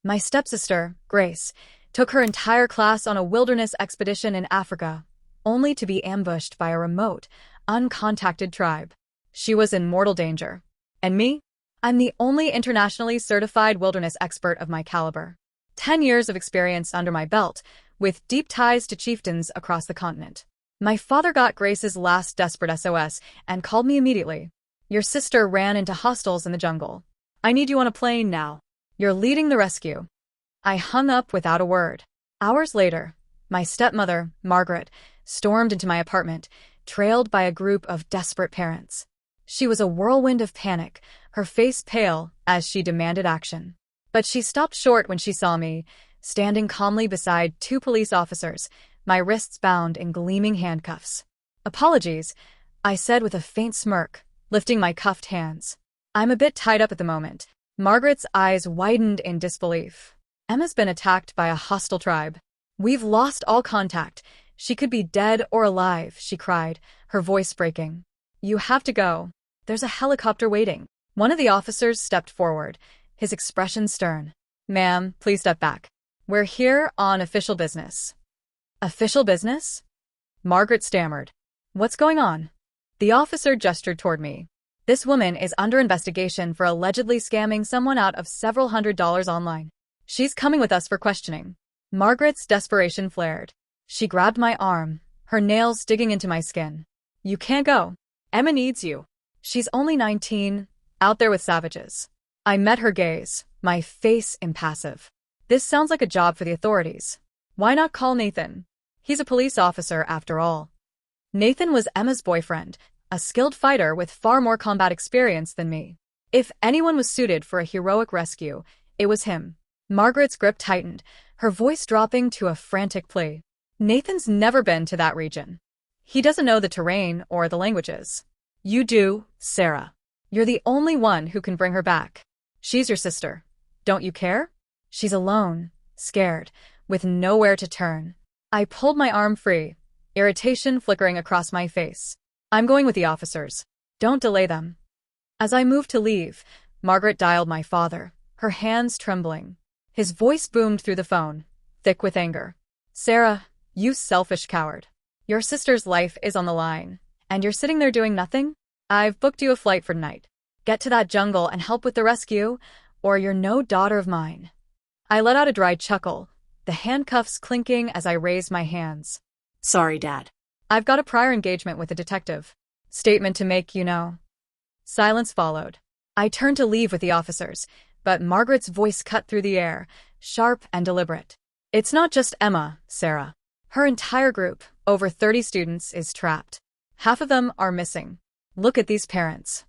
My stepsister, Grace, took her entire class on a wilderness expedition in Africa, only to be ambushed by a remote, uncontacted tribe. She was in mortal danger. And me? I'm the only internationally certified wilderness expert of my caliber. 10 years of experience under my belt, with deep ties to chieftains across the continent. My father got Grace's last desperate SOS and called me immediately. Your sister ran into hostiles in the jungle. I need you on a plane now. You're leading the rescue. I hung up without a word. Hours later, my stepmother, Margaret, stormed into my apartment, trailed by a group of desperate parents. She was a whirlwind of panic, her face pale as she demanded action. But she stopped short when she saw me, standing calmly beside two police officers, my wrists bound in gleaming handcuffs. Apologies, I said with a faint smirk, lifting my cuffed hands. I'm a bit tied up at the moment. Margaret's eyes widened in disbelief. Emma's been attacked by a hostile tribe. We've lost all contact. She could be dead or alive, she cried, her voice breaking. You have to go. There's a helicopter waiting. One of the officers stepped forward, his expression stern. Ma'am, please step back. We're here on official business. Official business? Margaret stammered. What's going on? The officer gestured toward me. This woman is under investigation for allegedly scamming someone out of several $100s online. She's coming with us for questioning. Margaret's desperation flared. She grabbed my arm, her nails digging into my skin. You can't go. Emma needs you. She's only 19, out there with savages. I met her gaze, my face impassive. This sounds like a job for the authorities. Why not call Nathan? He's a police officer after all. Nathan was Emma's boyfriend, a skilled fighter with far more combat experience than me. If anyone was suited for a heroic rescue, it was him. Margaret's grip tightened, her voice dropping to a frantic plea. Nathan's never been to that region. He doesn't know the terrain or the languages. You do, Sarah. You're the only one who can bring her back. She's your sister. Don't you care? She's alone, scared, with nowhere to turn. I pulled my arm free, irritation flickering across my face. I'm going with the officers. Don't delay them. As I moved to leave, Margaret dialed my father, her hands trembling. His voice boomed through the phone, thick with anger. Sarah, you selfish coward. Your sister's life is on the line, and you're sitting there doing nothing? I've booked you a flight for tonight. Get to that jungle and help with the rescue, or you're no daughter of mine. I let out a dry chuckle, the handcuffs clinking as I raised my hands. Sorry, Dad. I've got a prior engagement with a detective. Statement to make, you know. Silence followed. I turned to leave with the officers, but Margaret's voice cut through the air, sharp and deliberate. It's not just Emma, Sarah. Her entire group, over 30 students, is trapped. Half of them are missing. Look at these parents.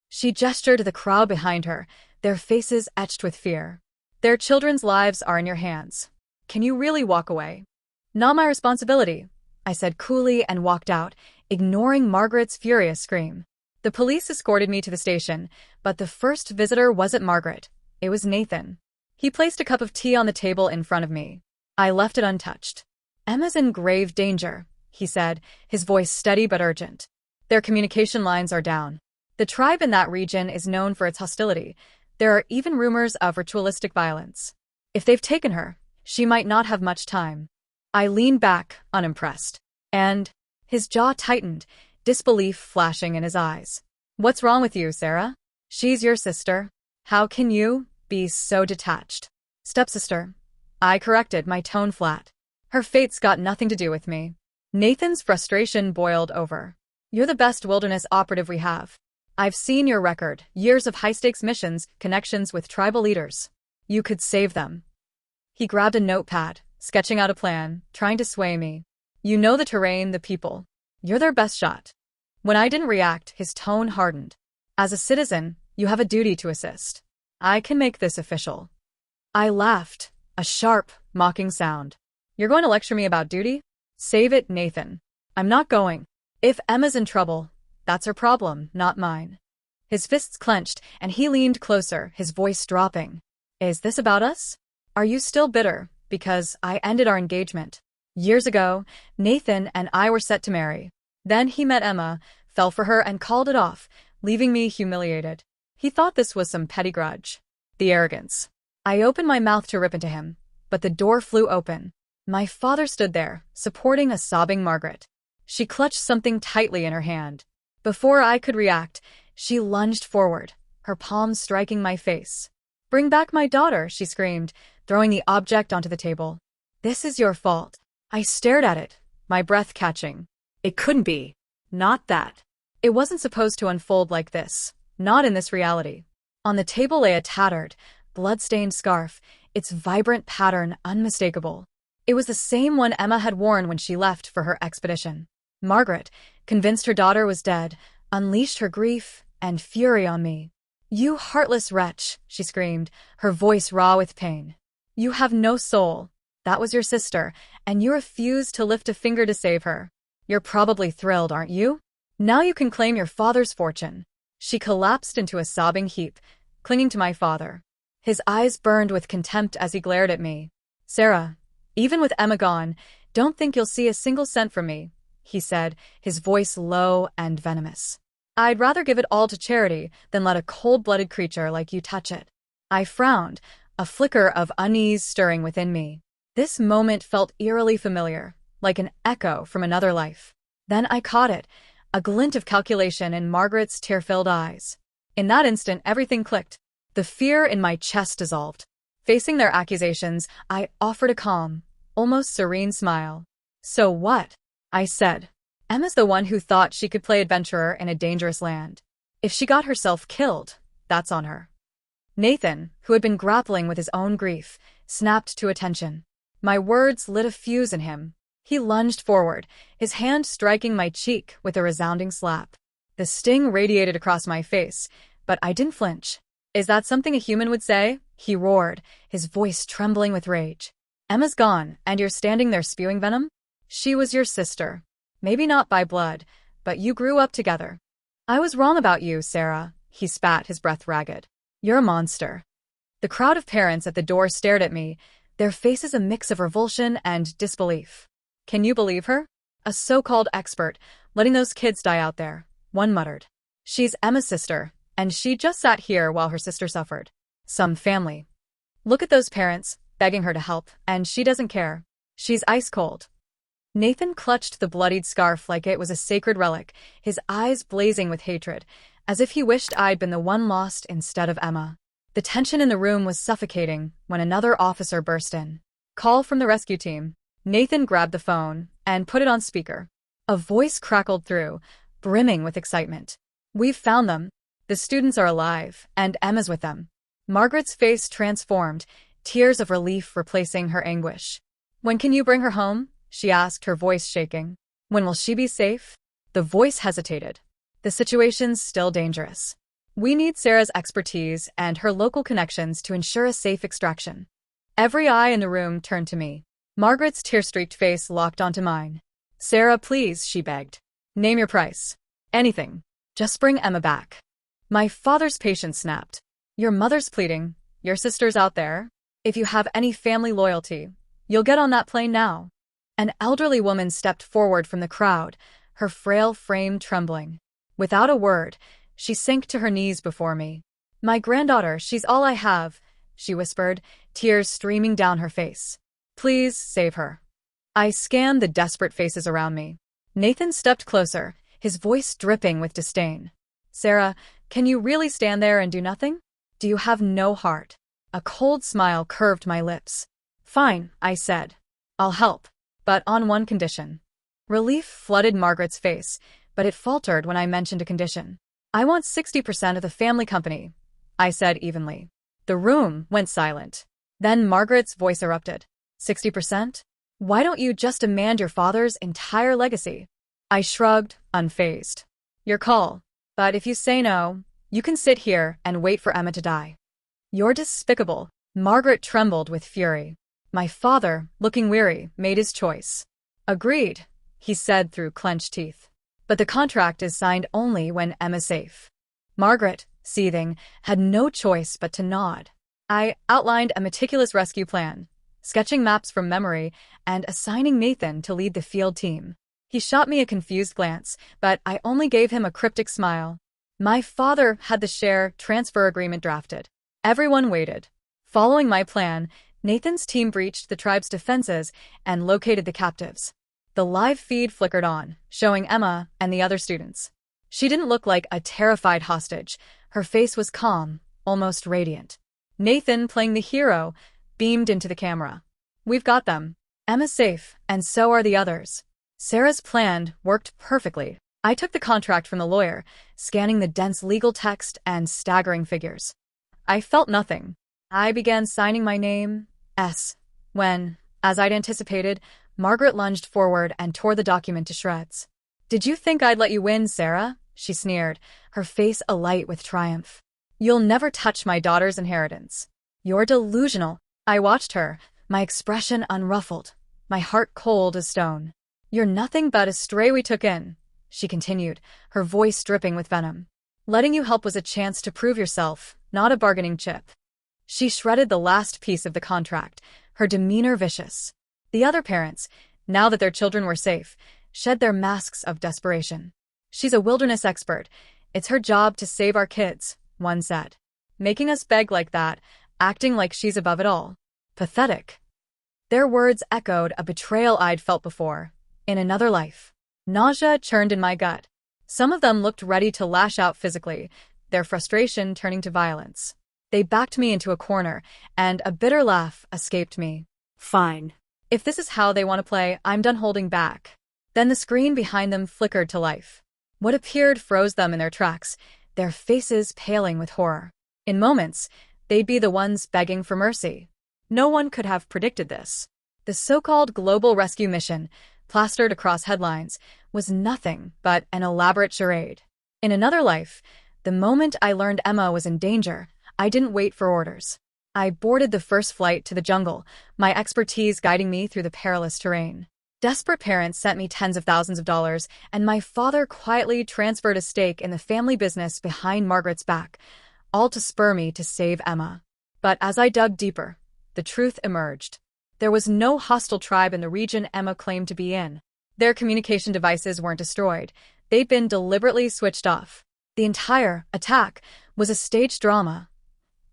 She gestured to the crowd behind her, their faces etched with fear. Their children's lives are in your hands. Can you really walk away? Not my responsibility, I said coolly and walked out, ignoring Margaret's furious scream. The police escorted me to the station, but the first visitor wasn't Margaret. It was Nathan. He placed a cup of tea on the table in front of me. I left it untouched. Emma's in grave danger, he said, his voice steady but urgent. Their communication lines are down. The tribe in that region is known for its hostility. There are even rumors of ritualistic violence. If they've taken her, she might not have much time. I leaned back, unimpressed. And his jaw tightened, disbelief flashing in his eyes. What's wrong with you, Sarah? She's your sister. How can you be so detached? Stepsister. I corrected, my tone flat. Her fate's got nothing to do with me. Nathan's frustration boiled over. You're the best wilderness operative we have. I've seen your record, years of high-stakes missions, connections with tribal leaders. You could save them. He grabbed a notepad, sketching out a plan, trying to sway me. You know the terrain, the people. You're their best shot. When I didn't react, his tone hardened. As a citizen, you have a duty to assist. I can make this official. I laughed, a sharp, mocking sound. You're going to lecture me about duty? Save it, Nathan. I'm not going. If Emma's in trouble, that's her problem, not mine. His fists clenched, and he leaned closer, his voice dropping. Is this about us? Are you still bitter because I ended our engagement? Years ago, Nathan and I were set to marry. Then he met Emma, fell for her and called it off, leaving me humiliated. He thought this was some petty grudge. The arrogance. I opened my mouth to rip into him, but the door flew open. My father stood there, supporting a sobbing Margaret. She clutched something tightly in her hand. Before I could react, she lunged forward, her palms striking my face. "Bring back my daughter," she screamed, throwing the object onto the table. "This is your fault." I stared at it, my breath catching. It couldn't be. Not that. It wasn't supposed to unfold like this. Not in this reality. On the table lay a tattered, blood-stained scarf, its vibrant pattern unmistakable. It was the same one Emma had worn when she left for her expedition. Margaret, convinced her daughter was dead, unleashed her grief and fury on me. "You heartless wretch," she screamed, her voice raw with pain. "You have no soul. That was your sister, and you refused to lift a finger to save her. You're probably thrilled, aren't you? Now you can claim your father's fortune." She collapsed into a sobbing heap, clinging to my father. His eyes burned with contempt as he glared at me. "Sarah, even with Emma gone, don't think you'll see a single cent from me," he said, his voice low and venomous. "I'd rather give it all to charity than let a cold-blooded creature like you touch it." I frowned, a flicker of unease stirring within me. This moment felt eerily familiar, like an echo from another life. Then I caught it, a glint of calculation in Margaret's tear-filled eyes. In that instant, everything clicked. The fear in my chest dissolved. Facing their accusations, I offered a calm, almost serene smile. "So what?" I said. "Emma's the one who thought she could play adventurer in a dangerous land. If she got herself killed, that's on her." Nathan, who had been grappling with his own grief, snapped to attention. My words lit a fuse in him. He lunged forward, his hand striking my cheek with a resounding slap. The sting radiated across my face, but I didn't flinch. "Is that something a human would say?" he roared, his voice trembling with rage. "Emma's gone, and you're standing there spewing venom? She was your sister. Maybe not by blood, but you grew up together." "I was wrong about you, Sarah," he spat, his breath ragged. "You're a monster." The crowd of parents at the door stared at me, their faces a mix of revulsion and disbelief. "Can you believe her? A so-called expert, letting those kids die out there," one muttered. "She's Emma's sister, and she just sat here while her sister suffered. Some family. Look at those parents, begging her to help, and she doesn't care. She's ice cold." Nathan clutched the bloodied scarf like it was a sacred relic, his eyes blazing with hatred, as if he wished I'd been the one lost instead of Emma. The tension in the room was suffocating when another officer burst in. "Call from the rescue team." Nathan grabbed the phone and put it on speaker. A voice crackled through, brimming with excitement. "We've found them. The students are alive, and Emma's with them." Margaret's face transformed, tears of relief replacing her anguish. "When can you bring her home?" she asked, her voice shaking. "When will she be safe?" The voice hesitated. "The situation's still dangerous. We need Sarah's expertise and her local connections to ensure a safe extraction." Every eye in the room turned to me. Margaret's tear-streaked face locked onto mine. "Sarah, please," she begged. "Name your price. Anything. Just bring Emma back." My father's patience snapped. "Your mother's pleading. Your sister's out there. If you have any family loyalty, you'll get on that plane now." An elderly woman stepped forward from the crowd, her frail frame trembling. Without a word, she sank to her knees before me. "My granddaughter, she's all I have," she whispered, tears streaming down her face. "Please, save her." I scanned the desperate faces around me. Nathan stepped closer, his voice dripping with disdain. "Sarah, can you really stand there and do nothing? Do you have no heart?" A cold smile curved my lips. "Fine," I said. "I'll help, but on one condition." Relief flooded Margaret's face, but it faltered when I mentioned a condition. "I want 60% of the family company," I said evenly. The room went silent. Then Margaret's voice erupted. 60%? Why don't you just demand your father's entire legacy?" I shrugged, unfazed. "Your call. But if you say no, you can sit here and wait for Emma to die." "You're despicable." Margaret trembled with fury. My father, looking weary, made his choice. "Agreed," he said through clenched teeth. "But the contract is signed only when Emma's safe." Margaret, seething, had no choice but to nod. I outlined a meticulous rescue plan, sketching maps from memory and assigning Nathan to lead the field team. He shot me a confused glance, but I only gave him a cryptic smile. My father had the share transfer agreement drafted. Everyone waited. Following my plan, Nathan's team breached the tribe's defenses and located the captives. The live feed flickered on, showing Emma and the other students. She didn't look like a terrified hostage. Her face was calm, almost radiant. Nathan, playing the hero, beamed into the camera. "We've got them. Emma's safe, and so are the others." Sarah's plan worked perfectly. I took the contract from the lawyer, scanning the dense legal text and staggering figures. I felt nothing. I began signing my name, S, when, as I'd anticipated, Margaret lunged forward and tore the document to shreds. "Did you think I'd let you win, Sarah?" she sneered, her face alight with triumph. "You'll never touch my daughter's inheritance. You're delusional." I watched her, my expression unruffled, my heart cold as stone. "You're nothing but a stray we took in," she continued, her voice dripping with venom. "Letting you help was a chance to prove yourself, not a bargaining chip." She shredded the last piece of the contract, her demeanor vicious. The other parents, now that their children were safe, shed their masks of desperation. "She's a wilderness expert. It's her job to save our kids," one said. "Making us beg like that, acting like she's above it all. Pathetic." Their words echoed a betrayal I'd felt before, in another life. Nausea churned in my gut. Some of them looked ready to lash out physically, their frustration turning to violence. They backed me into a corner, and a bitter laugh escaped me. "Fine. If this is how they want to play, I'm done holding back." Then the screen behind them flickered to life. What appeared froze them in their tracks, their faces paling with horror. In moments, they'd be the ones begging for mercy. No one could have predicted this. The so-called global rescue mission, plastered across headlines, was nothing but an elaborate charade. In another life, the moment I learned Emma was in danger, I didn't wait for orders. I boarded the first flight to the jungle, my expertise guiding me through the perilous terrain. Desperate parents sent me tens of thousands of dollars, and my father quietly transferred a stake in the family business behind Margaret's back, all to spur me to save Emma. But as I dug deeper, the truth emerged. There was no hostile tribe in the region Emma claimed to be in. Their communication devices weren't destroyed. They'd been deliberately switched off. The entire attack was a staged drama,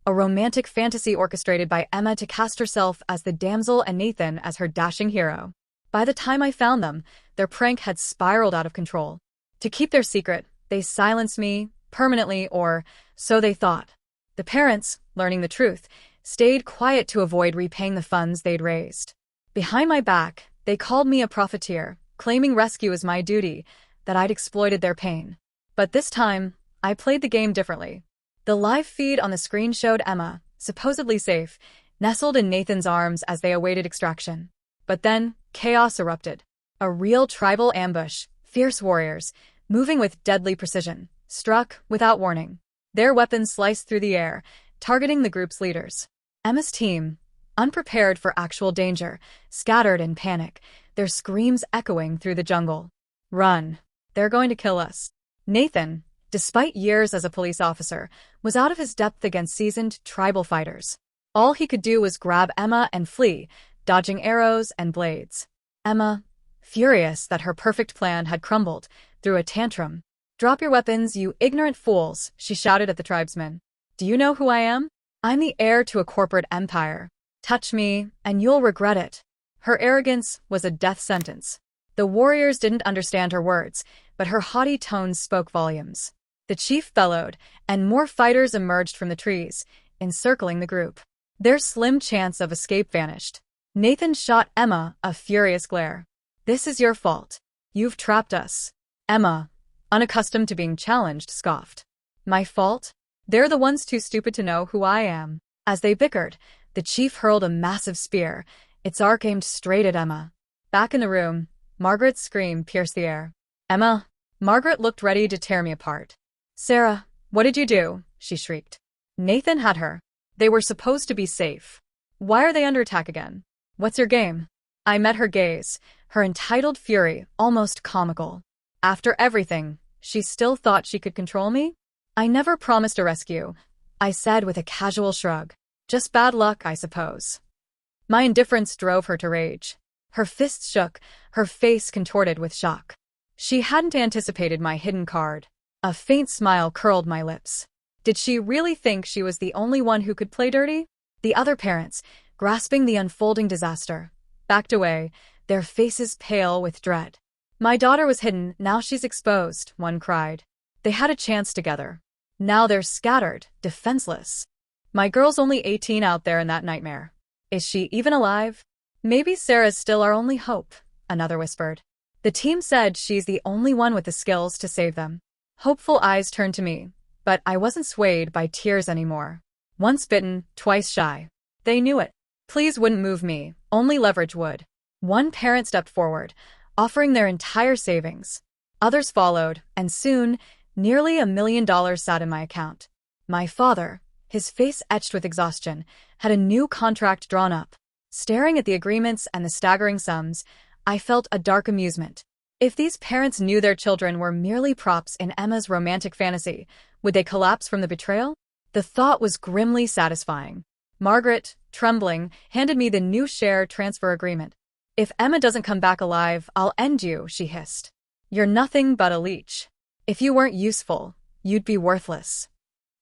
a romantic fantasy orchestrated by Emma to cast herself as the damsel and Nathan as her dashing hero. By the time I found them, their prank had spiraled out of control. To keep their secret, they silenced me permanently, or so they thought. The parents, learning the truth, stayed quiet to avoid repaying the funds they'd raised. Behind my back, they called me a profiteer, claiming rescue as my duty, that I'd exploited their pain. But this time, I played the game differently. The live feed on the screen showed Emma, supposedly safe, nestled in Nathan's arms as they awaited extraction. But then, chaos erupted. A real tribal ambush, fierce warriors, moving with deadly precision, struck without warning. Their weapons sliced through the air, targeting the group's leaders. Emma's team, unprepared for actual danger, scattered in panic, their screams echoing through the jungle. "Run. They're going to kill us." Nathan, despite years as a police officer, was out of his depth against seasoned tribal fighters. All he could do was grab Emma and flee, dodging arrows and blades. Emma, furious that her perfect plan had crumbled, threw a tantrum. "Drop your weapons, you ignorant fools," she shouted at the tribesmen. "Do you know who I am? I'm the heir to a corporate empire. Touch me, and you'll regret it." Her arrogance was a death sentence. The warriors didn't understand her words, but her haughty tones spoke volumes. The chief bellowed, and more fighters emerged from the trees, encircling the group. Their slim chance of escape vanished. Nathan shot Emma a furious glare. "This is your fault. You've trapped us." Emma, unaccustomed to being challenged, scoffed. "My fault? They're the ones too stupid to know who I am." As they bickered, the chief hurled a massive spear, its arc aimed straight at Emma. Back in the room, Margaret's scream pierced the air. "Emma!" Margaret looked ready to tear me apart. "Sarah, what did you do?" she shrieked. "Nathan had her. They were supposed to be safe. Why are they under attack again? What's your game?" I met her gaze, her entitled fury almost comical. After everything, she still thought she could control me? "I never promised a rescue," I said with a casual shrug. "Just bad luck, I suppose." My indifference drove her to rage. Her fists shook, her face contorted with shock. She hadn't anticipated my hidden card. A faint smile curled my lips. Did she really think she was the only one who could play dirty? The other parents, grasping the unfolding disaster, backed away, their faces pale with dread. My daughter was hidden, now she's exposed, one cried. They had a chance together. Now they're scattered, defenseless. My girl's only 18 out there in that nightmare. Is she even alive? Maybe Sarah's still our only hope, another whispered. The team said she's the only one with the skills to save them. Hopeful eyes turned to me, but I wasn't swayed by tears anymore. Once bitten, twice shy. They knew it. Please wouldn't move me, only leverage would. One parent stepped forward, offering their entire savings. Others followed, and soon, nearly $1 million sat in my account. My father, his face etched with exhaustion, had a new contract drawn up. Staring at the agreements and the staggering sums, I felt a dark amusement. If these parents knew their children were merely props in Emma's romantic fantasy, would they collapse from the betrayal? The thought was grimly satisfying. Margaret, trembling, handed me the new share transfer agreement. If Emma doesn't come back alive, I'll end you, she hissed. You're nothing but a leech. If you weren't useful, you'd be worthless.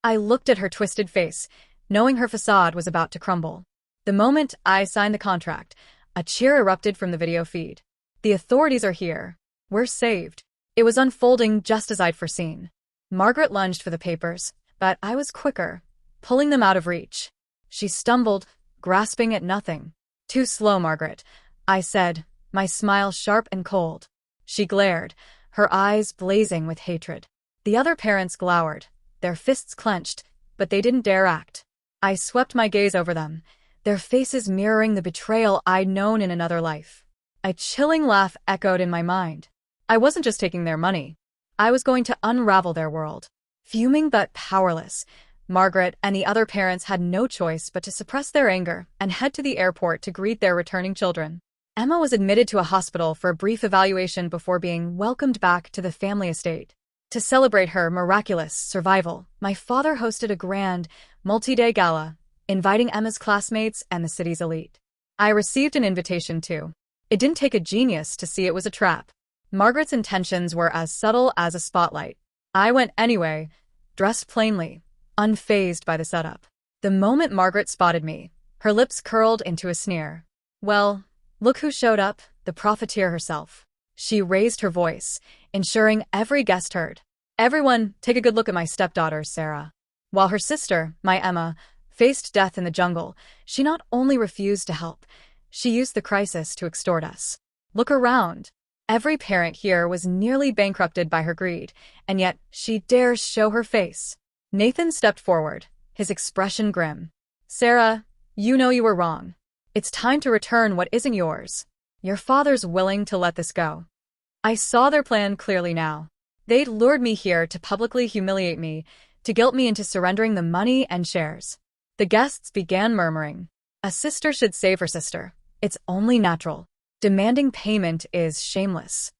I looked at her twisted face, knowing her facade was about to crumble. The moment I signed the contract, a cheer erupted from the video feed. The authorities are here. We're saved. It was unfolding just as I'd foreseen. Margaret lunged for the papers, but I was quicker, pulling them out of reach. She stumbled, grasping at nothing. Too slow, Margaret, I said, my smile sharp and cold. She glared, her eyes blazing with hatred. The other parents glowered, their fists clenched, but they didn't dare act. I swept my gaze over them, their faces mirroring the betrayal I'd known in another life. A chilling laugh echoed in my mind. I wasn't just taking their money. I was going to unravel their world. Fuming but powerless, Margaret and the other parents had no choice but to suppress their anger and head to the airport to greet their returning children. Emma was admitted to a hospital for a brief evaluation before being welcomed back to the family estate. To celebrate her miraculous survival, my father hosted a grand, multi-day gala, inviting Emma's classmates and the city's elite. I received an invitation too. It didn't take a genius to see it was a trap. Margaret's intentions were as subtle as a spotlight. I went anyway, dressed plainly, unfazed by the setup. The moment Margaret spotted me, her lips curled into a sneer. Well, look who showed up, the profiteer herself. She raised her voice, ensuring every guest heard. Everyone, take a good look at my stepdaughter, Sarah. While her sister, my Emma, faced death in the jungle, she not only refused to help, she used the crisis to extort us. Look around. Every parent here was nearly bankrupted by her greed, and yet she dares show her face. Nathan stepped forward, his expression grim. Sarah, you know you were wrong. It's time to return what isn't yours. Your father's willing to let this go. I saw their plan clearly now. They'd lured me here to publicly humiliate me, to guilt me into surrendering the money and shares. The guests began murmuring. A sister should save her sister. It's only natural. Demanding payment is shameless.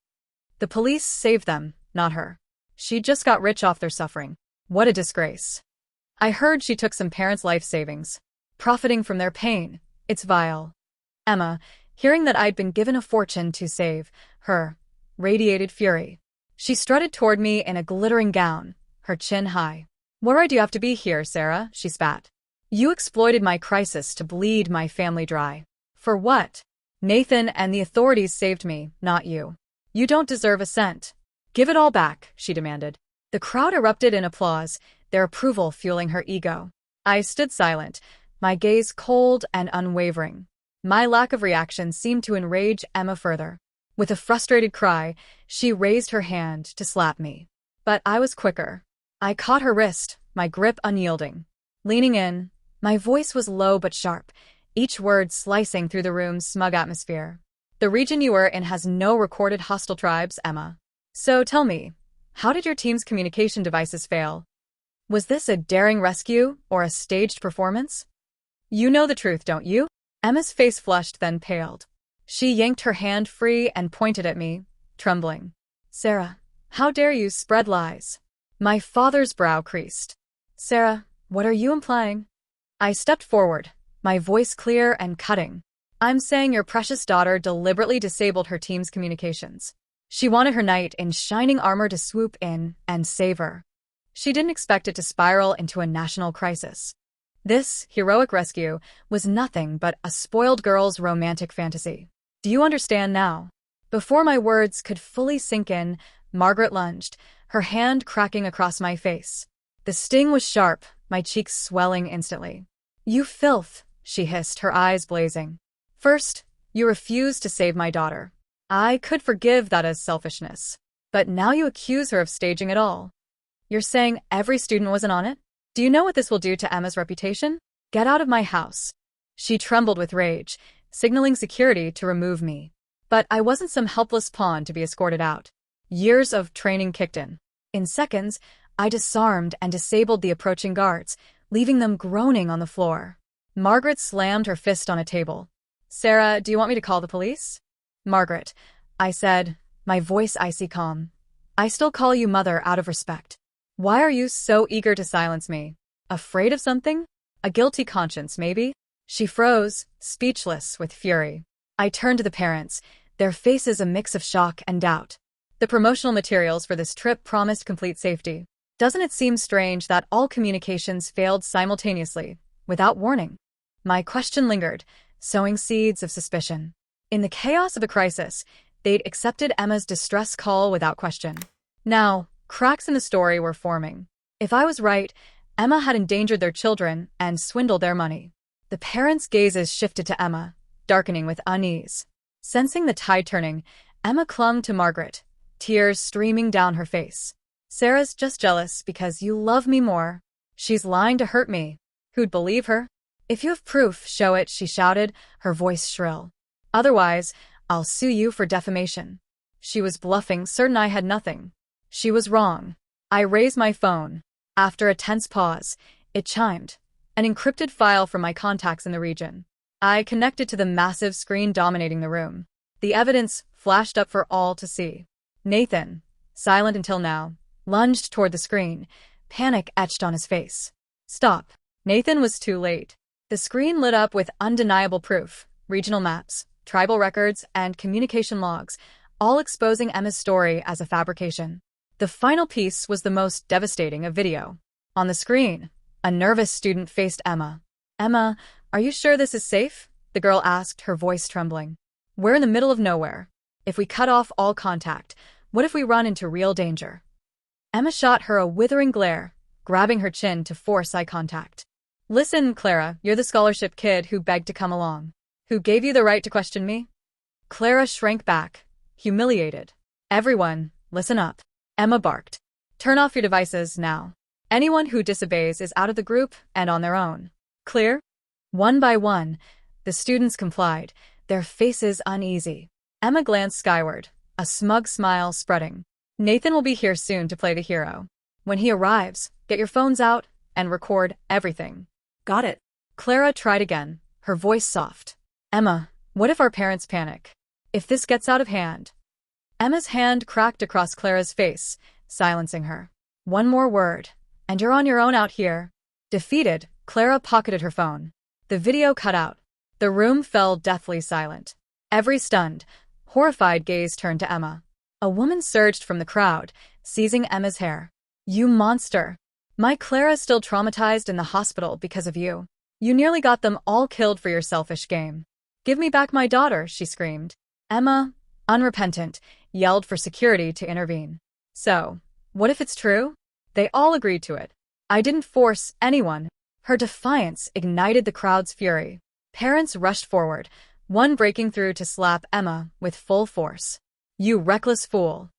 The police saved them, not her. She just got rich off their suffering. What a disgrace. I heard she took some parents' life savings, profiting from their pain. It's vile. Emma, hearing that I'd been given a fortune to save her, radiated fury. She strutted toward me in a glittering gown, her chin high. Why do you have to be here, Sarah? She spat. You exploited my crisis to bleed my family dry. For what? Nathan and the authorities saved me, not you. You don't deserve a cent. Give it all back, she demanded. The crowd erupted in applause, their approval fueling her ego. I stood silent, my gaze cold and unwavering. My lack of reaction seemed to enrage Emma further. With a frustrated cry, she raised her hand to slap me. But I was quicker. I caught her wrist, my grip unyielding. Leaning in, my voice was low but sharp, each word slicing through the room's smug atmosphere. The region you were in has no recorded hostile tribes, Emma. So tell me, how did your team's communication devices fail? Was this a daring rescue or a staged performance? You know the truth, don't you? Emma's face flushed then paled. She yanked her hand free and pointed at me, trembling. Sarah, how dare you spread lies? My father's brow creased. Sarah, what are you implying? I stepped forward, my voice clear and cutting. I'm saying your precious daughter deliberately disabled her team's communications. She wanted her knight in shining armor to swoop in and save her. She didn't expect it to spiral into a national crisis. This heroic rescue was nothing but a spoiled girl's romantic fantasy. Do you understand now? Before my words could fully sink in, Margaret lunged, her hand cracking across my face. The sting was sharp, my cheeks swelling instantly. "You filth," she hissed, her eyes blazing. "First, you refused to save my daughter. I could forgive that as selfishness. But now you accuse her of staging it all. You're saying every student wasn't on it? Do you know what this will do to Emma's reputation? Get out of my house." She trembled with rage, signaling security to remove me. But I wasn't some helpless pawn to be escorted out. Years of training kicked in. In seconds, I disarmed and disabled the approaching guards, leaving them groaning on the floor. Margaret slammed her fist on a table. "Sarah, do you want me to call the police?" "Margaret," I said, my voice icy calm. "I still call you mother out of respect. Why are you so eager to silence me? Afraid of something? A guilty conscience, maybe?" She froze, speechless with fury. I turned to the parents, their faces a mix of shock and doubt. The promotional materials for this trip promised complete safety. Doesn't it seem strange that all communications failed simultaneously, without warning? My question lingered, sowing seeds of suspicion. In the chaos of the crisis, they'd accepted Emma's distress call without question. Now, cracks in the story were forming. If I was right, Emma had endangered their children and swindled their money. The parents' gazes shifted to Emma, darkening with unease. Sensing the tide turning, Emma clung to Margaret, tears streaming down her face. "Sarah's just jealous because you love me more. She's lying to hurt me. Who'd believe her?" "If you have proof, show it," she shouted, her voice shrill. "Otherwise, I'll sue you for defamation." She was bluffing, certain I had nothing. She was wrong. I raised my phone. After a tense pause, it chimed, an encrypted file from my contacts in the region. I connected to the massive screen dominating the room. The evidence flashed up for all to see. Nathan, silent until now, lunged toward the screen, panic etched on his face. "Stop." Nathan was too late. The screen lit up with undeniable proof, regional maps, tribal records, and communication logs, all exposing Emma's story as a fabrication. The final piece was the most devastating of video. On the screen, a nervous student faced Emma. "Emma, are you sure this is safe?" the girl asked, her voice trembling. "We're in the middle of nowhere. If we cut off all contact, what if we run into real danger?" Emma shot her a withering glare, grabbing her chin to force eye contact. "Listen, Clara, you're the scholarship kid who begged to come along. Who gave you the right to question me?" Clara shrank back, humiliated. "Everyone, listen up," Emma barked. "Turn off your devices now. Anyone who disobeys is out of the group and on their own. Clear?" One by one, the students complied, their faces uneasy. Emma glanced skyward, a smug smile spreading. "Nathan will be here soon to play the hero. When he arrives, get your phones out and record everything." "Got it." Clara tried again, her voice soft. "Emma, what if our parents panic? If this gets out of hand?" Emma's hand cracked across Clara's face, silencing her. "One more word, and you're on your own out here." Defeated, Clara pocketed her phone. The video cut out. The room fell deathly silent. Every stunned, horrified gaze turned to Emma. A woman surged from the crowd, seizing Emma's hair. "You monster! My Clara's still traumatized in the hospital because of you. You nearly got them all killed for your selfish game. Give me back my daughter," she screamed. Emma, unrepentant, yelled for security to intervene. "So, what if it's true? They all agreed to it. I didn't force anyone." Her defiance ignited the crowd's fury. Parents rushed forward, one breaking through to slap Emma with full force. "You reckless fool."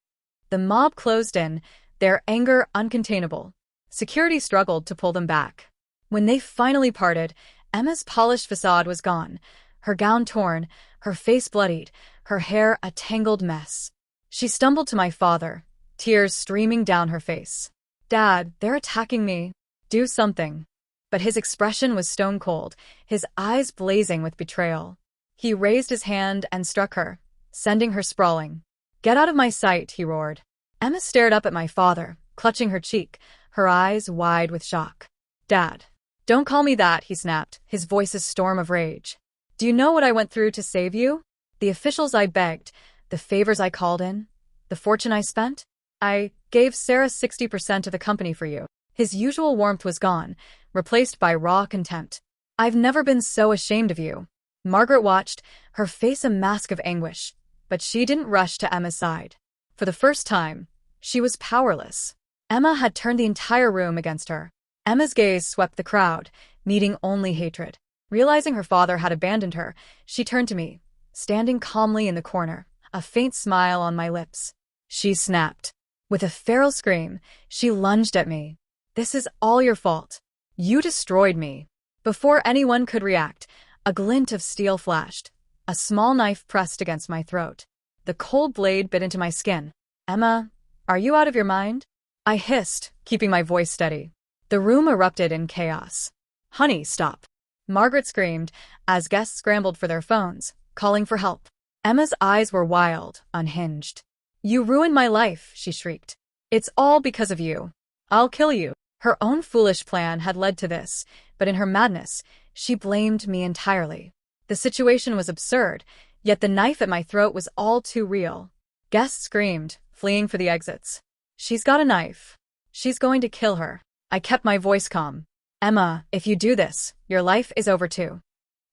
The mob closed in, their anger uncontainable. Security struggled to pull them back. When they finally parted, Emma's polished facade was gone, her gown torn, her face bloodied, her hair a tangled mess. She stumbled to my father, tears streaming down her face. "Dad, they're attacking me. Do something." But his expression was stone cold, his eyes blazing with betrayal. He raised his hand and struck her, sending her sprawling. "Get out of my sight," he roared. Emma stared up at my father, clutching her cheek, her eyes wide with shock. "Dad, don't call me that," he snapped, his voice a storm of rage. "Do you know what I went through to save you? The officials I begged, the favors I called in, the fortune I spent? I gave Sarah 60% of the company for you." His usual warmth was gone, replaced by raw contempt. I've never been so ashamed of you. Margaret watched, her face a mask of anguish, but she didn't rush to Emma's side. For the first time, she was powerless. Emma had turned the entire room against her. Emma's gaze swept the crowd, meeting only hatred. Realizing her father had abandoned her, she turned to me, standing calmly in the corner, a faint smile on my lips. She snapped. With a feral scream, she lunged at me. This is all your fault. You destroyed me. Before anyone could react, a glint of steel flashed. A small knife pressed against my throat. The cold blade bit into my skin. Emma, are you out of your mind? I hissed, keeping my voice steady. The room erupted in chaos. Honey, stop. Margaret screamed as guests scrambled for their phones, calling for help. Emma's eyes were wild, unhinged. You ruined my life, she shrieked. It's all because of you. I'll kill you. Her own foolish plan had led to this, but in her madness, she blamed me entirely. The situation was absurd, yet the knife at my throat was all too real. Guests screamed, fleeing for the exits. She's got a knife. She's going to kill her. I kept my voice calm. Emma, if you do this, your life is over too.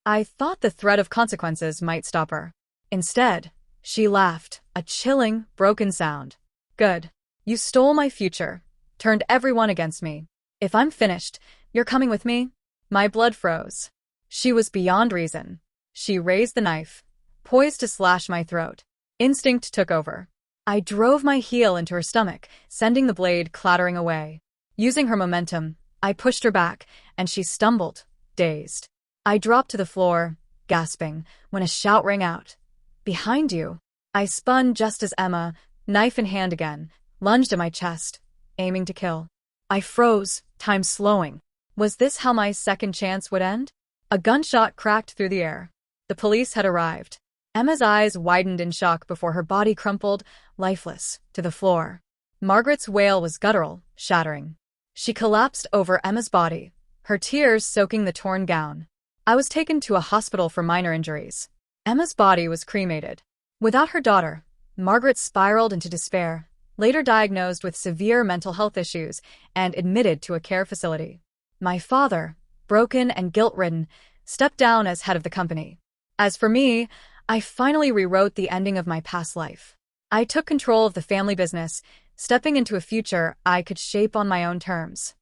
I thought the threat of consequences might stop her. Instead, she laughed, a chilling, broken sound. Good. You stole my future, turned everyone against me. If I'm finished, you're coming with me? My blood froze. She was beyond reason. She raised the knife, poised to slash my throat. Instinct took over. I drove my heel into her stomach, sending the blade clattering away. Using her momentum, I pushed her back, and she stumbled, dazed. I dropped to the floor, gasping, when a shout rang out. Behind you. I spun just as Emma, knife in hand again, lunged at my chest, aiming to kill. I froze, time slowing. Was this how my second chance would end? A gunshot cracked through the air. The police had arrived. Emma's eyes widened in shock before her body crumpled, lifeless, to the floor. Margaret's wail was guttural, shattering. She collapsed over Emma's body, her tears soaking the torn gown. I was taken to a hospital for minor injuries. Emma's body was cremated. Without her daughter, Margaret spiraled into despair, later diagnosed with severe mental health issues and admitted to a care facility. My father, broken and guilt-ridden, stepped down as head of the company. As for me, I finally rewrote the ending of my past life. I took control of the family business, stepping into a future I could shape on my own terms.